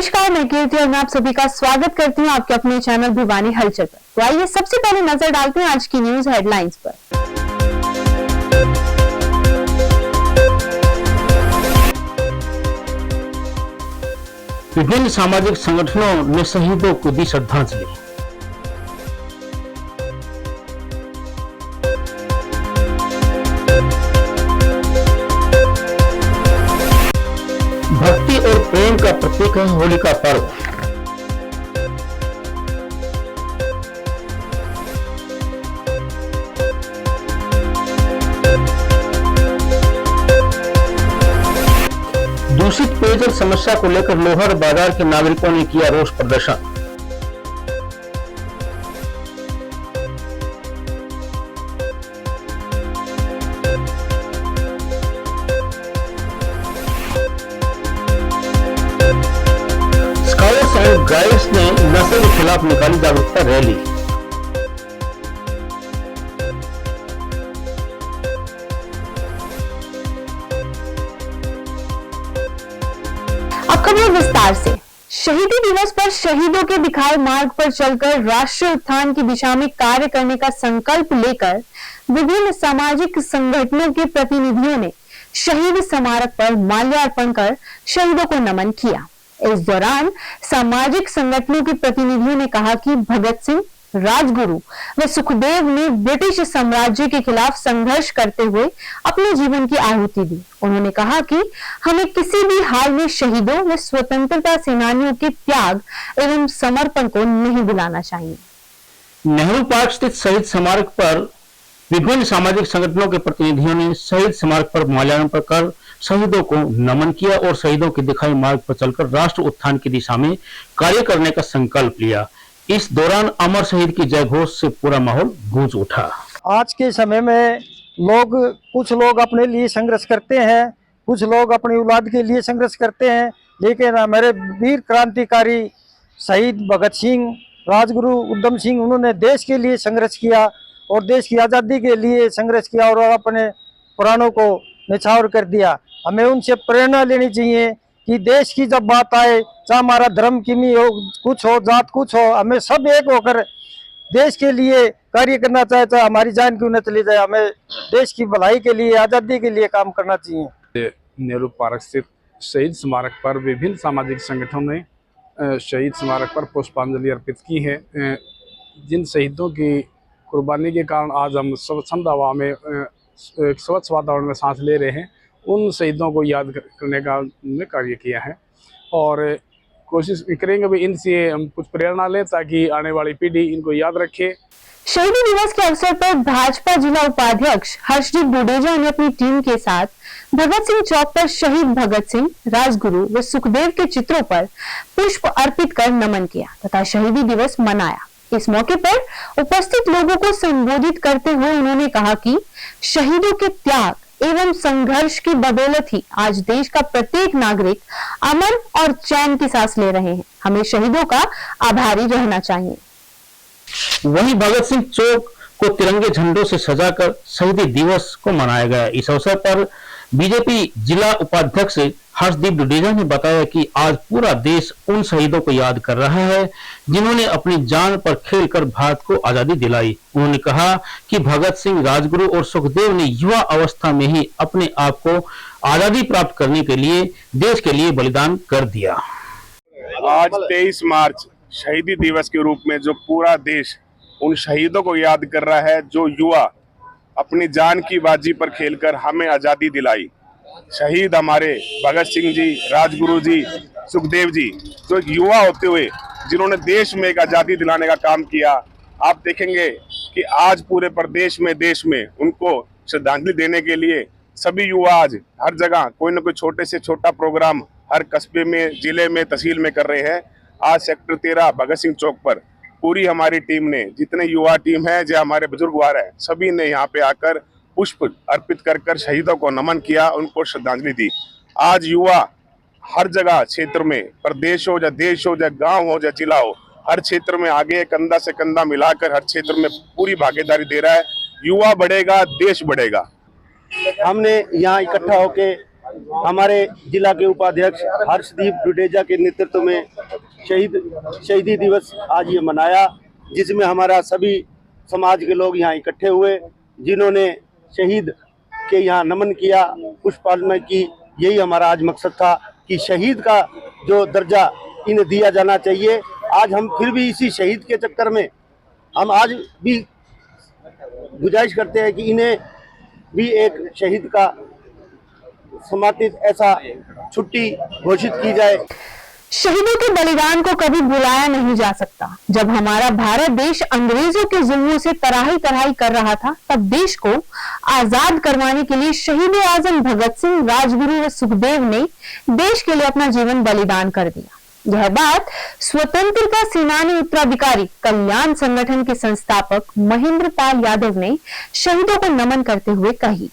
नमस्कार, मैं कीर्ति और मैं आप सभी का स्वागत करती हूँ आपके अपने चैनल भिवानी हलचल पर। तो आइए सबसे पहले नजर डालते हैं आज की न्यूज हेडलाइंस पर। विभिन्न सामाजिक संगठनों ने शहीदों को दी श्रद्धांजलि। भक्ति और प्रेम का प्रतीक है होली का पर्व। दूषित पेयजल समस्या को लेकर लोहर बाजार के नागरिकों ने किया रोष प्रदर्शन। स्काउट्स एंड गाइड्स ने नशे के खिलाफ निकाली जागरूकता रैली। अब खबर विस्तार से। शहीदी दिवस पर शहीदों के दिखाए मार्ग पर चलकर राष्ट्रीय उत्थान की दिशा में कार्य करने का संकल्प लेकर विभिन्न सामाजिक संगठनों के प्रतिनिधियों ने शहीद स्मारक पर माल्यार्पण कर शहीदों को नमन किया। इस दौरान सामाजिक संगठनों के प्रतिनिधियों ने कहा कि भगत सिंह, राजगुरु व सुखदेव ने ब्रिटिश साम्राज्य के खिलाफ संघर्ष करते हुए अपने जीवन की आहुति दी। उन्होंने कहा कि हमें किसी भी हाल में शहीदों व स्वतंत्रता सेनानियों के त्याग एवं समर्पण को नहीं भुलाना चाहिए। नेहरू पार्क स्थित शहीद स्मारक पर विभिन्न सामाजिक संगठनों के प्रतिनिधियों ने शहीद स्मारक पर माल्यार्पण कर शहीदों को नमन किया और शहीदों के दिखाए मार्ग पर चलकर राष्ट्र उत्थान की दिशा में कार्य करने का संकल्प लिया। इस दौरान अमर शहीद की जय घोष से पूरा माहौल गूंज उठा। आज के समय में कुछ लोग अपने लिए संघर्ष करते हैं, कुछ लोग अपनी औलाद के लिए संघर्ष करते हैं, लेकिन हमारे वीर क्रांतिकारी शहीद भगत सिंह, राजगुरु उधम सिंह, उन्होंने देश के लिए संघर्ष किया और देश की आज़ादी के लिए संघर्ष किया और अपने प्राणों को न्यौछावर कर दिया। हमें उनसे प्रेरणा लेनी चाहिए कि देश की जब बात आए, चाहे हमारा धर्म किमी हो, कुछ हो, जात कुछ हो, हमें सब एक होकर देश के लिए कार्य करना चाहिए। चाहे हमारी जान क्यों न चली जाए, हमें देश की भलाई के लिए, आज़ादी के लिए काम करना चाहिए। नेहरू पार्क स्थित शहीद स्मारक पर विभिन्न सामाजिक संगठनों ने शहीद स्मारक पर पुष्पांजलि अर्पित की है। जिन शहीदों की कुर्बानी के कारण आज हम स्वच्छ हवा में, स्वच्छ वातावरण में सांस ले रहे हैं, उन शहीदों को याद करने का उन्होंने कार्य किया है और कोशिश करेंगे भी इनसे हम कुछ प्रेरणा लें ताकि आने वाली पीढ़ी इनको याद रखे। शहीदी दिवस के अवसर पर भाजपा जिला उपाध्यक्ष हर्षदीप डुडेजा ने अपनी टीम के साथ भगत सिंह चौक पर शहीद भगत सिंह, राजगुरु व सुखदेव के चित्रों पर पुष्प अर्पित कर नमन किया तथा शहीदी दिवस मनाया। इस मौके पर उपस्थित लोगों को संबोधित करते हुए उन्होंने कहा कि शहीदों के त्याग एवं संघर्ष की बदौलत ही आज देश का प्रत्येक नागरिक अमन और चैन की सांस ले रहे हैं। हमें शहीदों का आभारी रहना चाहिए। वहीं भगत सिंह चौक को तिरंगे झंडों से सजाकर शहीदी दिवस को मनाया गया। इस अवसर पर बीजेपी जिला उपाध्यक्ष हर्षदीप डुडेजा ने बताया कि आज पूरा देश उन शहीदों को याद कर रहा है जिन्होंने अपनी जान पर खेलकर भारत को आजादी दिलाई। उन्होंने कहा कि भगत सिंह, राजगुरु और सुखदेव ने युवा अवस्था में ही अपने आप को आजादी प्राप्त करने के लिए देश के लिए बलिदान कर दिया। आज 23 मार्च शहीदी दिवस के रूप में जो पूरा देश उन शहीदों को याद कर रहा है, जो युवा अपनी जान की बाजी पर खेलकर हमें आजादी दिलाई। शहीद हमारे भगत सिंह जी, राजगुरु जी, सुखदेव जी, जो युवा होते हुए जिन्होंने देश में एक आज़ादी दिलाने का काम किया। आप देखेंगे कि आज पूरे प्रदेश में, देश में उनको श्रद्धांजलि देने के लिए सभी युवा आज हर जगह कोई न कोई छोटे से छोटा प्रोग्राम हर कस्बे में, जिले में, तहसील में कर रहे हैं। आज सेक्टर 13 भगत सिंह चौक पर पूरी हमारी टीम ने, जितने युवा टीम है, जो हमारे बुजुर्गवार है, सभी ने यहाँ पे आकर पुष्प अर्पित कर शहीदों को नमन किया, उनको श्रद्धांजलि दी। आज युवा हर जगह क्षेत्र में, प्रदेश हो या देश हो या गांव हो या जिला हो, हर क्षेत्र में आगे कंधा से कंधा मिलाकर हर क्षेत्र में पूरी भागीदारी दे रहा है। युवा बढ़ेगा, देश बढ़ेगा। हमने यहाँ इकट्ठा होके हमारे जिला के उपाध्यक्ष हर्षदीप डुडेजा के नेतृत्व में शहीदी दिवस आज ये मनाया, जिसमें हमारा सभी समाज के लोग यहाँ इकट्ठे हुए, जिन्होंने शहीद के यहाँ नमन किया, पुष्पांजलि की। यही हमारा आज मकसद था कि शहीद का जो दर्जा इन्हें दिया जाना चाहिए। आज हम फिर भी इसी शहीद के चक्कर में हम आज भी गुजारिश करते हैं कि इन्हें भी एक शहीद का सम्मानित ऐसा छुट्टी घोषित की जाए। शहीदों के बलिदान को कभी भुलाया नहीं जा सकता। जब हमारा भारत देश अंग्रेजों के जुल्मों से तराही तराही कर रहा था, तब देश को आजाद करवाने के लिए शहीद आजम भगत सिंह, राजगुरु व सुखदेव ने देश के लिए अपना जीवन बलिदान कर दिया। यह बात स्वतंत्रता सेनानी उत्तराधिकारी कल्याण संगठन के संस्थापक महेंद्र पाल यादव ने शहीदों को नमन करते हुए कही।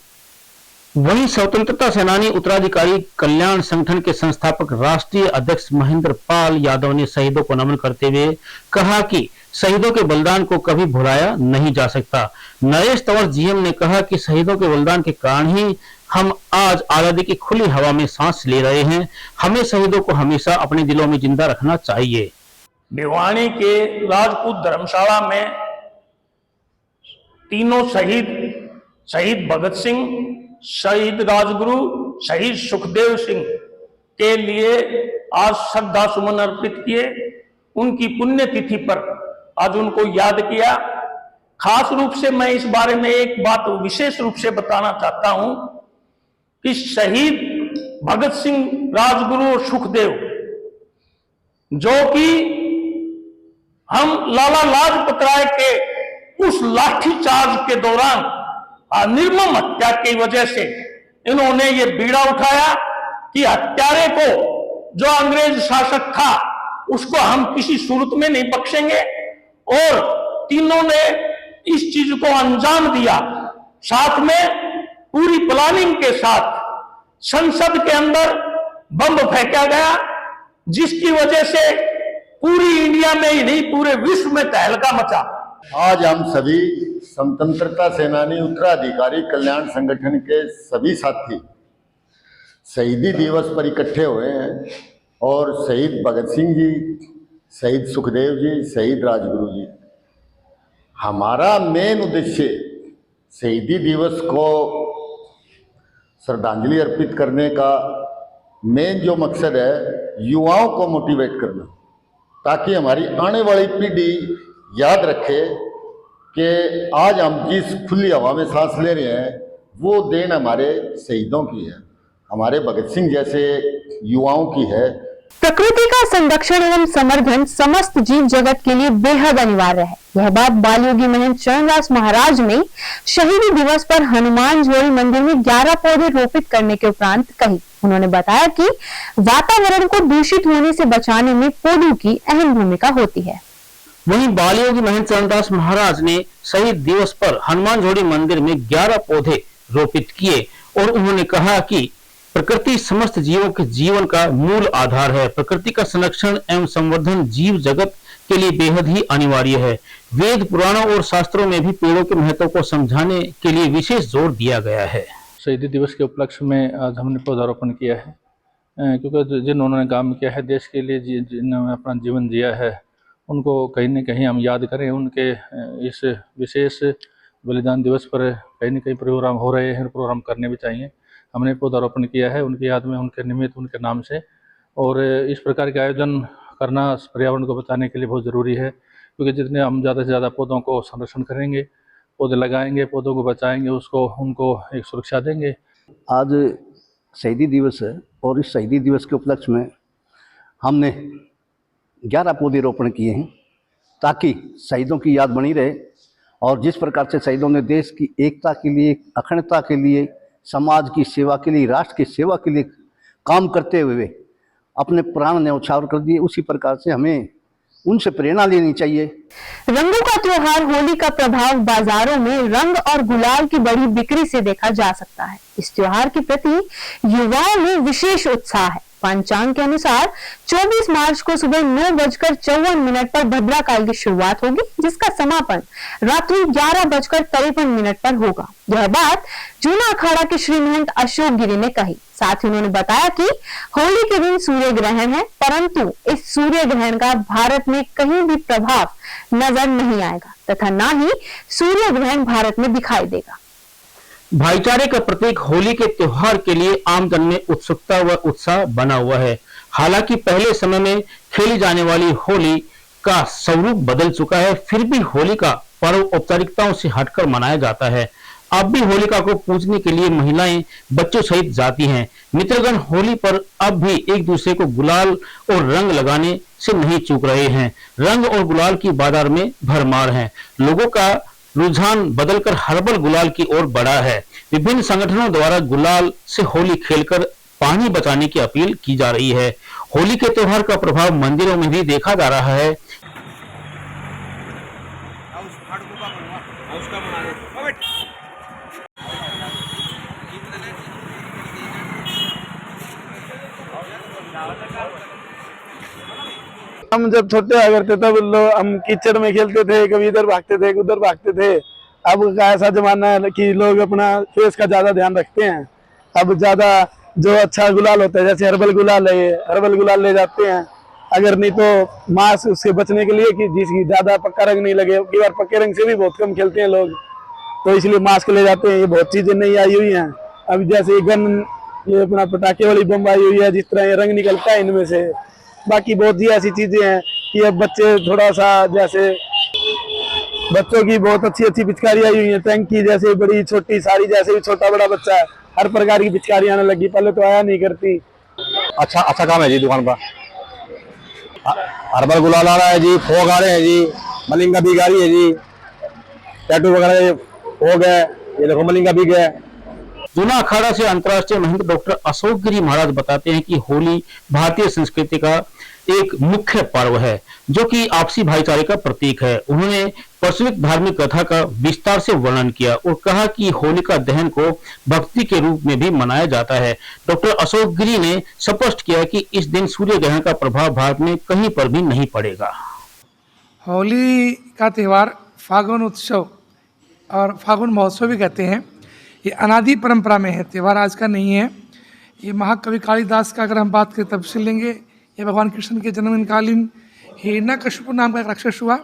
वहीं स्वतंत्रता सेनानी उत्तराधिकारी कल्याण संगठन के संस्थापक राष्ट्रीय अध्यक्ष महेंद्र पाल यादव ने शहीदों को नमन करते हुए कहा कि शहीदों के बलिदान को कभी भुलाया नहीं जा सकता। नरेश तंवर जीएम ने कहा कि शहीदों के बलिदान के कारण ही हम आज आजादी की खुली हवा में सांस ले रहे हैं। हमें शहीदों को हमेशा अपने दिलों में जिंदा रखना चाहिए। भिवानी के राजपूत धर्मशाला में तीनों शहीद भगत सिंह, शहीद राजगुरु, शहीद सुखदेव सिंह के लिए आज श्रद्धा सुमन अर्पित किए। उनकी पुण्यतिथि पर आज उनको याद किया। खास रूप से मैं इस बारे में एक बात विशेष रूप से बताना चाहता हूं कि शहीद भगत सिंह, राजगुरु और सुखदेव, जो कि हम लाला लाजपत राय के उस लाठीचार्ज के दौरान निर्मम हत्या की वजह से इन्होंने ये बीड़ा उठाया कि हत्यारे को, जो अंग्रेज शासक था, उसको हम किसी सूरत में नहीं बख्शेंगे। और तीनों ने इस चीज को अंजाम दिया। साथ में पूरी प्लानिंग के साथ संसद के अंदर बम फेंका गया, जिसकी वजह से पूरी इंडिया में ही नहीं, पूरे विश्व में तहलका मचा। आज हम सभी स्वतंत्रता सेनानी उत्तराधिकारी कल्याण संगठन के सभी साथी शहीदी दिवस पर इकट्ठे हुए हैं और शहीद भगत सिंह जी, शहीद सुखदेव जी, शहीद राजगुरु जी, हमारा मेन उद्देश्य शहीदी दिवस को श्रद्धांजलि अर्पित करने का मेन जो मकसद है, युवाओं को मोटिवेट करना, ताकि हमारी आने वाली पीढ़ी याद रखे कि आज हम जिस खुली हवा में सांस ले रहे हैं वो देन हमारे शहीदों की है, हमारे भगत सिंह जैसे युवाओं की है। प्रकृति का संरक्षण एवं संवर्धन समस्त जीव जगत के लिए बेहद अनिवार्य है। यह बात बालयोगी महंत चरणदास महाराज ने शहीदी दिवस पर हनुमान झोड़ी मंदिर में 11 पौधे रोपित करने के उपरांत कही। उन्होंने बताया कि वातावरण को दूषित होने से बचाने में पौधों की अहम भूमिका होती है। वहीं बालयोगी महंत चरणदास महाराज ने शहीद दिवस पर हनुमान झोड़ी मंदिर में 11 पौधे रोपित किए और उन्होंने कहा कि प्रकृति समस्त जीवों के जीवन का मूल आधार है। प्रकृति का संरक्षण एवं संवर्धन जीव जगत के लिए बेहद ही अनिवार्य है। वेद, पुराणों और शास्त्रों में भी पेड़ों के महत्व को समझाने के लिए विशेष जोर दिया गया है। शहीदी दिवस के उपलक्ष्य में आज हमने पौधारोपण किया है, क्योंकि जिन्होंने काम किया है, देश के लिए जिन्होंने अपना जीवन दिया है, उनको कहीं न कहीं हम याद करें। उनके इस विशेष बलिदान दिवस पर कहीं न कहीं प्रोग्राम हो रहे हैं, प्रोग्राम करने भी चाहिए। हमने पौधारोपण किया है उनकी याद में, उनके निमित्त, उनके नाम से। और इस प्रकार के आयोजन करना पर्यावरण को बचाने के लिए बहुत ज़रूरी है, क्योंकि जितने हम ज़्यादा से ज़्यादा पौधों को संरक्षण करेंगे, पौधे लगाएंगे, पौधों को बचाएंगे, उनको एक सुरक्षा देंगे। आज शहीदी दिवस है और इस शहीदी दिवस के उपलक्ष्य में हमने 11 पौधे रोपण किए हैं, ताकि शहीदों की याद बनी रहे। और जिस प्रकार से शहीदों ने देश की एकता के लिए, अखंडता के लिए, समाज की सेवा के लिए, राष्ट्र की सेवा के लिए काम करते हुए अपने प्राण न्यौछावर कर दिए, उसी प्रकार से हमें उनसे प्रेरणा लेनी चाहिए। रंगों का त्योहार होली का प्रभाव बाजारों में रंग और गुलाल की बड़ी बिक्री से देखा जा सकता है। इस त्योहार के प्रति युवाओं में विशेष उत्साह है। पंचांग के अनुसार 24 मार्च को सुबह 9:54 पर भद्राकाल की शुरुआत होगी, जिसका समापन रात्रि 11:53 पर होगा। यह बात जूना अखाड़ा के श्री महंत अशोक गिरी ने कही। साथ ही उन्होंने बताया कि होली के दिन सूर्य ग्रहण है, परंतु इस सूर्य ग्रहण का भारत में कहीं भी प्रभाव नजर नहीं आएगा तथा न ही सूर्य ग्रहण भारत में दिखाई देगा। भाईचारे का प्रतीक होली के त्योहार के लिए आमजन में उत्सुकता व उत्साह बना हुआ है। हालांकि पहले समय में खेली जाने वाली होली का स्वरूप बदल चुका है, फिर भी होली का पर्व औपचारिकताओं से हटकर मनाया जाता है। अब भी होलिका को पूजने के लिए महिलाएं बच्चों सहित जाती हैं। मित्रगण होली पर अब भी एक दूसरे को गुलाल और रंग लगाने से नहीं चूक रहे हैं। रंग और गुलाल की बाजार में भरमार है। लोगों का रुझान बदलकर हर्बल गुलाल की ओर बढ़ा है। विभिन्न संगठनों द्वारा गुलाल से होली खेलकर पानी बचाने की अपील की जा रही है। होली के त्योहार का प्रभाव मंदिरों में भी देखा जा रहा है। हम जब छोटे हुआ करते तब हम कीचड़ में खेलते थे, कभी इधर भागते थे, उधर भागते थे। अब का ऐसा जमाना है कि लोग अपना फेस का ज्यादा ध्यान रखते हैं। अब ज्यादा जो अच्छा गुलाल होता है, जैसे हर्बल गुलाल है, हर्बल गुलाल ले जाते हैं। अगर नहीं तो मास्क उससे बचने के लिए कि जिसकी ज्यादा पक्का रंग नहीं लगे, कई बार पक्के रंग से भी बहुत कम खेलते हैं लोग, तो इसलिए मास्क ले जाते हैं। ये बहुत चीजें नई आई हुई हैं। अब जैसे गन, ये अपना पटाखे वाली बम आई हुई है, जिस तरह ये रंग निकलता है इनमें से। बाकी बहुत ही ऐसी चीजें हैं कि अब बच्चे थोड़ा सा, जैसे बच्चों की बहुत अच्छी अच्छी पिचकारी आई हुई है, टैंकी जैसे, बड़ी छोटी सारी, जैसे भी छोटा बड़ा बच्चा है, हर प्रकार की पिचकारी आने लगी। पहले तो आया नहीं करती। अच्छा काम है जी दुकान पर। हर्बल गुलाल आ रहा है जी, फोग आ रहे हैं जी, मलिंगा बिक आ रही है जी, टैटू वगैरह हो गए, ये देखो मलिंगा बिक गया। जूना अखाड़ा से अंतर्राष्ट्रीय महंत डॉक्टर अशोक गिरी महाराज बताते हैं कि होली भारतीय संस्कृति का एक मुख्य पर्व है, जो कि आपसी भाईचारे का प्रतीक है। उन्होंने प्रचलित धार्मिक कथा का विस्तार से वर्णन किया और कहा कि होलिका दहन को भक्ति के रूप में भी मनाया जाता है। डॉक्टर अशोक गिरी ने स्पष्ट किया कि इस दिन सूर्य ग्रहण का प्रभाव भारत में कहीं पर भी नहीं पड़ेगा। होली का त्यौहार फागुन उत्सव और फागुन महोत्सव भी कहते हैं। ये अनादि परंपरा में है, त्यौहार आज का नहीं है। ये महाकवि कालिदास का अगर हम बात करें तब से लेंगे। ये भगवान कृष्ण के जन्मकालीन हिरण्यकशिपु नाम का एक राक्षस हुआ।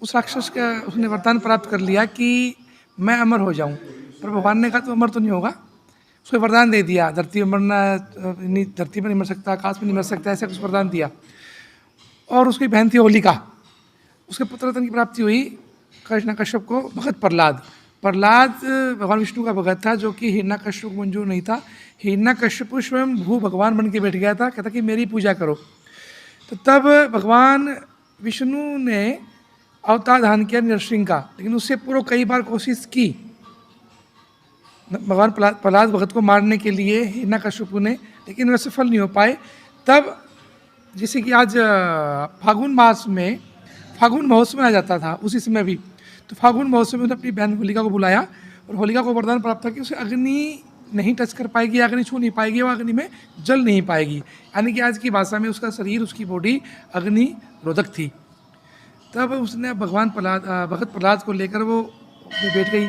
उस राक्षस का उसने वरदान प्राप्त कर लिया कि मैं अमर हो जाऊं, पर भगवान ने कहा तो अमर तो नहीं होगा। उसको वरदान दे दिया, धरती में मरना, धरती पर नहीं मर सकता, आकाश में नहीं मर सकता, ऐसा कुछ वरदान दिया। और उसकी बहन थी होलिका, उसके पुत्र रत्न की प्राप्ति हुई हिरण्यकश्यप को। भगत प्रहलाद भगवान विष्णु का भगत था, जो कि हिरण्यकश्यप को मंजूर नहीं था। हिरण्यकश्यप स्वयं भू भगवान बन के बैठ गया था, कहता कि मेरी पूजा करो। तो तब भगवान विष्णु ने अवतार धारण किया नरसिंह का, लेकिन उससे पूर्व कई बार कोशिश की भगवान प्रहलाद भगत को मारने के लिए हिरण्यकश्यप ने, लेकिन वे सफल नहीं हो पाए। तब जैसे कि आज फागुन मास में फागुन महोत्सव मनाया जाता था, उसी समय भी तो फागुन महोत्सव में उन्होंने अपनी बहन होलिका को बुलाया और होलिका को वरदान प्राप्त था कि उसे अग्नि नहीं टच कर पाएगी, अग्नि छू नहीं पाएगी, वो अग्नि में जल नहीं पाएगी। यानी कि आज की भाषा में उसका शरीर, उसकी बॉडी अग्नि रोधक थी। तब उसने भगत प्रहलाद को लेकर वो बैठ गई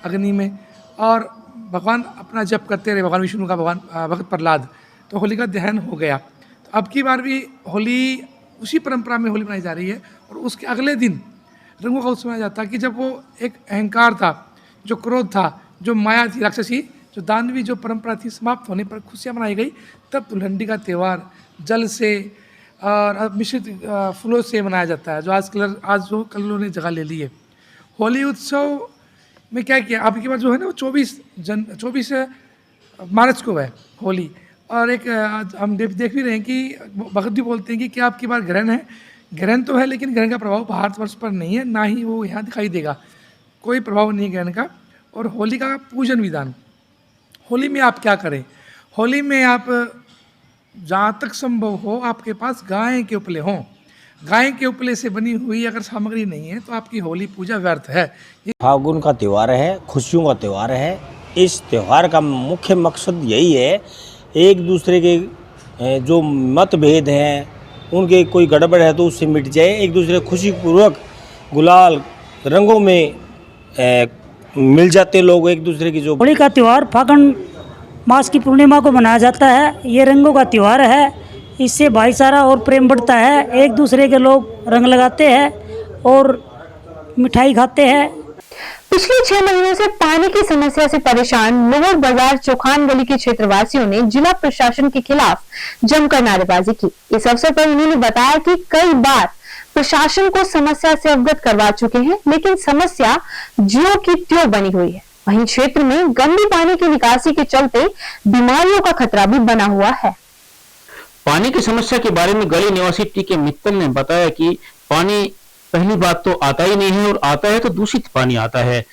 अग्नि में और भगवान अपना जप करते रहे, भगवान विष्णु का भगत प्रहलाद। तो होलिका दहन हो गया। तो अब की बार भी होली उसी परंपरा में होली मनाई जा रही है और उसके अगले दिन रंगों का उत्सव मनाया जाता है कि जब वो एक अहंकार था, जो क्रोध था, जो माया थी राक्षसी, जो दानवी जो परंपरा थी, समाप्त होने पर खुशियाँ मनाई गई। तब दुल्हनडी का त्यौहार जल से और मिश्रित फूलों से मनाया जाता है, जो आज वो कलरों ने जगह ले ली है। होली उत्सव में क्या किया, आपकी बार जो है ना वो 24 मार्च को है होली। और एक हम देख भी रहे हैं कि भगत भी बोलते हैं कि क्या आपकी बार ग्रहण है। ग्रहण तो है, लेकिन ग्रहण का प्रभाव भारतवर्ष पर नहीं है, ना ही वो यहाँ दिखाई देगा, कोई प्रभाव नहीं है ग्रहण का। और होली का पूजन विधान, होली में आप क्या करें, होली में आप जहाँ तक संभव हो आपके पास गाय के उपले हों। गाय के उपले से बनी हुई अगर सामग्री नहीं है तो आपकी होली पूजा व्यर्थ है। फागुन का त्यौहार है, खुशियों का त्यौहार है। इस त्यौहार का मुख्य मकसद यही है, एक दूसरे के जो मतभेद हैं उनके कोई गड़बड़ है तो उससे मिट जाए, एक दूसरे खुशीपूर्वक गुलाल रंगों में मिल जाते लोग एक दूसरे की। जो होली का त्यौहार फागुन मास की पूर्णिमा को मनाया जाता है। ये रंगों का त्यौहार है, इससे भाईचारा और प्रेम बढ़ता है। एक दूसरे के लोग रंग लगाते हैं और मिठाई खाते हैं। पिछले 6 महीनों से पानी की समस्या से परेशान लोअर बाजार चौखान गली के क्षेत्रवासियों ने जिला प्रशासन के खिलाफ जमकर नारेबाजी की। इस अवसर पर उन्होंने बताया कि कई बार प्रशासन को समस्या से अवगत करवा चुके हैं, लेकिन समस्या ज्यों की त्यों बनी हुई है। वहीं क्षेत्र में गंदे पानी की निकासी के चलते बीमारियों का खतरा भी बना हुआ है। पानी की समस्या के बारे में गली निवासी टीके मित्तल ने बताया कि पानी पहली बात तो आता ही नहीं है, और आता है तो दूषित पानी आता है।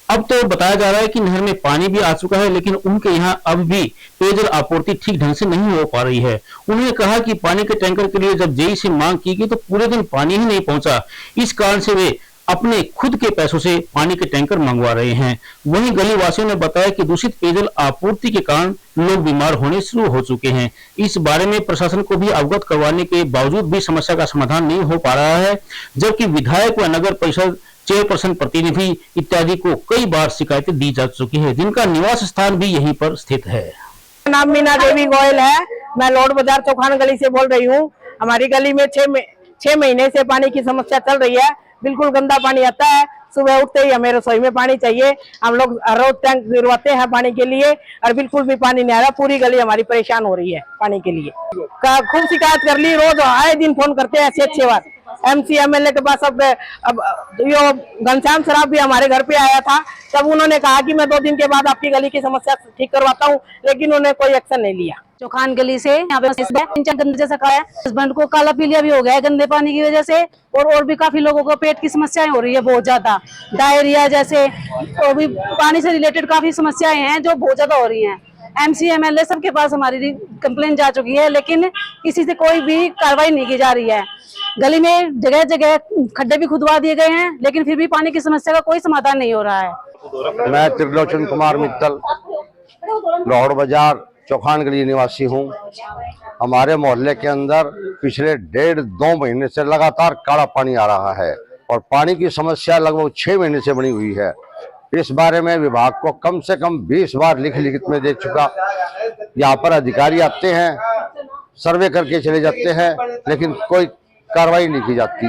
अब तो बताया जा रहा है कि नहर में पानी भी आ चुका है, लेकिन उनके यहाँ अब भी पेयजल आपूर्ति ठीक ढंग से नहीं हो पा रही है। उन्होंने कहा कि पानी के टैंकर के लिए जब जेई से मांग की गई तो पूरे दिन पानी ही नहीं पहुंचा। इस कारण से वे अपने खुद के पैसों से पानी के टैंकर मंगवा रहे हैं। वहीं गली वासियों ने बताया कि दूषित पेयजल आपूर्ति के कारण लोग बीमार होने शुरू हो चुके हैं। इस बारे में प्रशासन को भी अवगत करवाने के बावजूद भी समस्या का समाधान नहीं हो पा रहा है, जबकि विधायक व नगर परिषद चेयरपर्सन प्रतिनिधि इत्यादि को कई बार शिकायतें दी जा चुकी है, जिनका निवास स्थान भी यहीं पर स्थित है। नाम मीना देवी गोयल है, मैं लोअर बाजार चौखान गली से बोल रही हूँ। हमारी गली में 6 महीने से पानी की समस्या चल रही है। बिल्कुल गंदा पानी आता है, सुबह उठते ही हमें रसोई में पानी चाहिए। हम लोग रोज टैंक गिरवाते हैं पानी के लिए और बिल्कुल भी पानी नहीं आ रहा। पूरी गली हमारी परेशान हो रही है पानी के लिए। खूब शिकायत कर ली, रोज आए दिन फोन करते हैं 6 बार। MC MLA के पास अब यो घनश्याम शराब भी हमारे घर पे आया था, तब उन्होंने कहा कि मैं 2 दिन के बाद आपकी गली की समस्या ठीक करवाता हूँ, लेकिन उन्होंने कोई एक्शन नहीं लिया। चौखान गली से यहाँ पे गंदे जैसा का है, हस्बैंड को काला पीलिया भी हो गया है गंदे पानी की वजह से, और भी काफी लोगों को पेट की समस्याएं हो रही है बहुत ज्यादा, डायरिया जैसे, और भी पानी से रिलेटेड काफी समस्याएं हैं जो बहुत ज्यादा हो रही हैं। MC MLA सबके पास हमारी कंप्लेंट जा चुकी है, लेकिन किसी से कोई भी कार्रवाई नहीं की जा रही है। गली में जगह जगह खड्डे भी खुदवा दिए गए हैं, लेकिन फिर भी पानी की समस्या का कोई समाधान नहीं हो रहा है। मैं त्रिलोचन कुमार मित्तल लोअर बाजार चौखान गली निवासी हूँ। हमारे मोहल्ले के अंदर पिछले 1.5-2 महीने से लगातार काला पानी आ रहा है और पानी की समस्या लगभग 6 महीने से बनी हुई है। इस बारे में विभाग को कम से कम 20 बार लिखित में दे चुका। यहाँ पर अधिकारी आते हैं, सर्वे करके चले जाते हैं, लेकिन कोई कार्रवाई नहीं की जाती,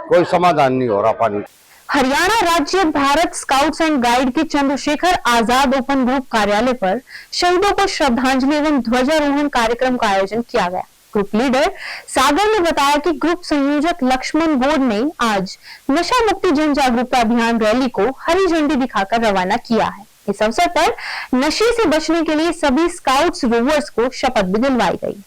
कोई समाधान नहीं हो रहा पानी। हरियाणा राज्य भारत स्काउट्स एंड गाइड के चंद्रशेखर आजाद ओपन ग्रुप कार्यालय पर शहीदों को श्रद्धांजलि एवं ध्वजारोहण कार्यक्रम का आयोजन किया गया। ग्रुप लीडर सागर ने बताया कि ग्रुप संयोजक लक्ष्मण गौड़ ने आज नशा मुक्ति जन जागरूकता अभियान रैली को हरी झंडी दिखाकर रवाना किया है। इस अवसर पर नशे से बचने के लिए सभी स्काउट्स रोवर्स को शपथ भी दिलवाई गई।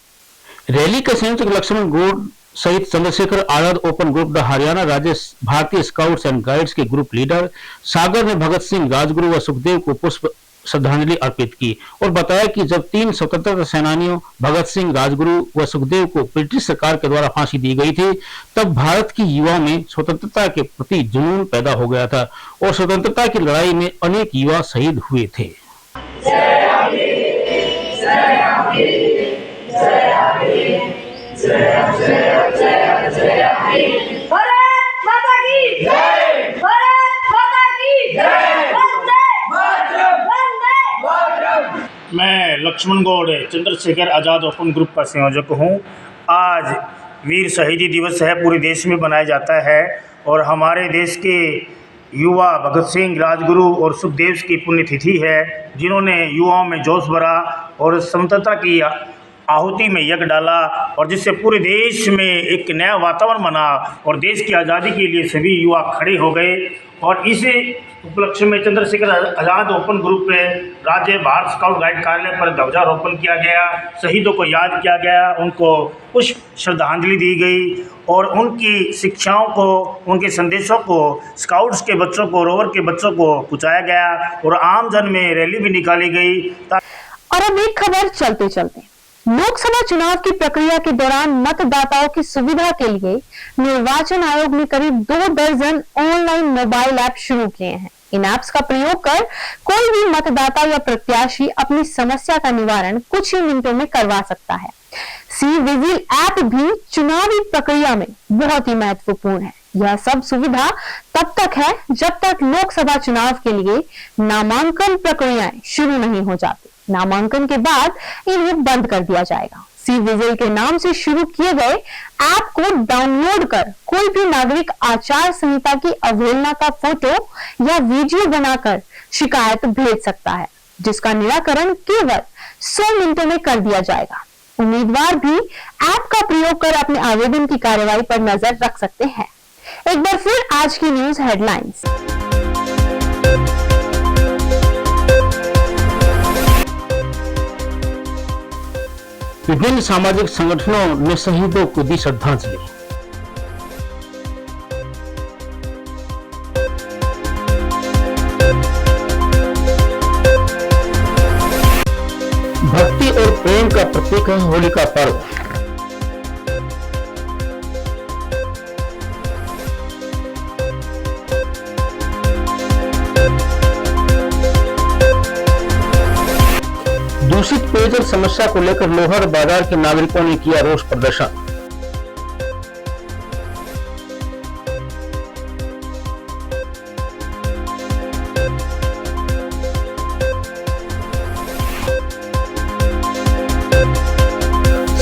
रैली के संयोजक लक्ष्मण गौड़ सहित Chandrashekhar Azad open group the Haryana राज्य भारतीय स्काउट्स एंड गाइड्स के ग्रुप लीडर सागर ने भगत सिंह राजगुरु व सुखदेव को पुष्प श्रद्धांजलि अर्पित की और बताया कि जब 3 स्वतंत्रता सेनानियों भगत सिंह, राजगुरु व सुखदेव को ब्रिटिश सरकार के द्वारा फांसी दी गई थी, तब भारत की युवा में स्वतंत्रता के प्रति जुनून पैदा हो गया था और स्वतंत्रता की लड़ाई में अनेक युवा शहीद हुए थे। मैं लक्ष्मण गौड़ चंद्रशेखर आज़ाद ओपन ग्रुप का संयोजक हूँ। आज वीर शहीदी दिवस है, पूरे देश में मनाया जाता है और हमारे देश के युवा भगत सिंह, राजगुरु और सुखदेव की पुण्यतिथि है, जिन्होंने युवाओं में जोश भरा और स्वतंत्रता की आहुति में यज्ञ डाला और जिससे पूरे देश में एक नया वातावरण बना और देश की आज़ादी के लिए सभी युवा खड़े हो गए। और इस उपलक्ष्य में चंद्रशेखर आज़ाद ओपन ग्रुप में राज्य भारत स्काउट गाइड कार्यालय पर ध्वजारोपण किया गया, शहीदों को याद किया गया, उनको पुष्प श्रद्धांजलि दी गई और उनकी शिक्षाओं को, उनके संदेशों को स्काउट्स के बच्चों को, रोवर के बच्चों को पहुँचाया गया और आम जन में रैली भी निकाली गई। और अब एक खबर चलते चलते, लोकसभा चुनाव की प्रक्रिया के दौरान मतदाताओं की सुविधा के लिए निर्वाचन आयोग ने करीब 2 दर्जन ऑनलाइन मोबाइल ऐप शुरू किए हैं। इन ऐप्स का प्रयोग कर कोई भी मतदाता या प्रत्याशी अपनी समस्या का निवारण कुछ ही मिनटों में करवा सकता है। सी विजिल ऐप भी चुनावी प्रक्रिया में बहुत ही महत्वपूर्ण है। यह सब सुविधा तब तक है जब तक लोकसभा चुनाव के लिए नामांकन प्रक्रियाएं शुरू नहीं हो जाती। नामांकन के बाद इन्हें बंद कर दिया जाएगा। सी विजिल के नाम से शुरू किए गए ऐप को डाउनलोड कर कोई भी नागरिक आचार संहिता की अवहेलना का फोटो या वीडियो बनाकर शिकायत भेज सकता है, जिसका निराकरण केवल 100 मिनटों में कर दिया जाएगा। उम्मीदवार भी ऐप का प्रयोग कर अपने आवेदन की कार्रवाई पर नजर रख सकते हैं। एक बार फिर आज की न्यूज हेडलाइंस। विभिन्न सामाजिक संगठनों ने शहीदों को दी श्रद्धांजलि। भक्ति और प्रेम का प्रतीक है होली का पर्व। दूषित पेयजल समस्या को लेकर लोहर बाजार के नागरिकों ने किया रोष प्रदर्शन।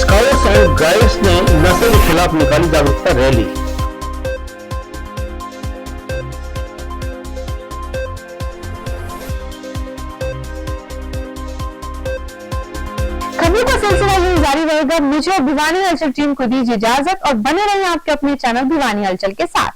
स्काउट्स एंड गाइड्स ने नशे के खिलाफ निकाली जागरूकता रैली। खबरों का सिलसिला यूं जारी रहेगा। मुझे और भिवानी हलचल टीम को दीजिए इजाजत और बने रहिए आपके अपने चैनल भिवानी हलचल के साथ।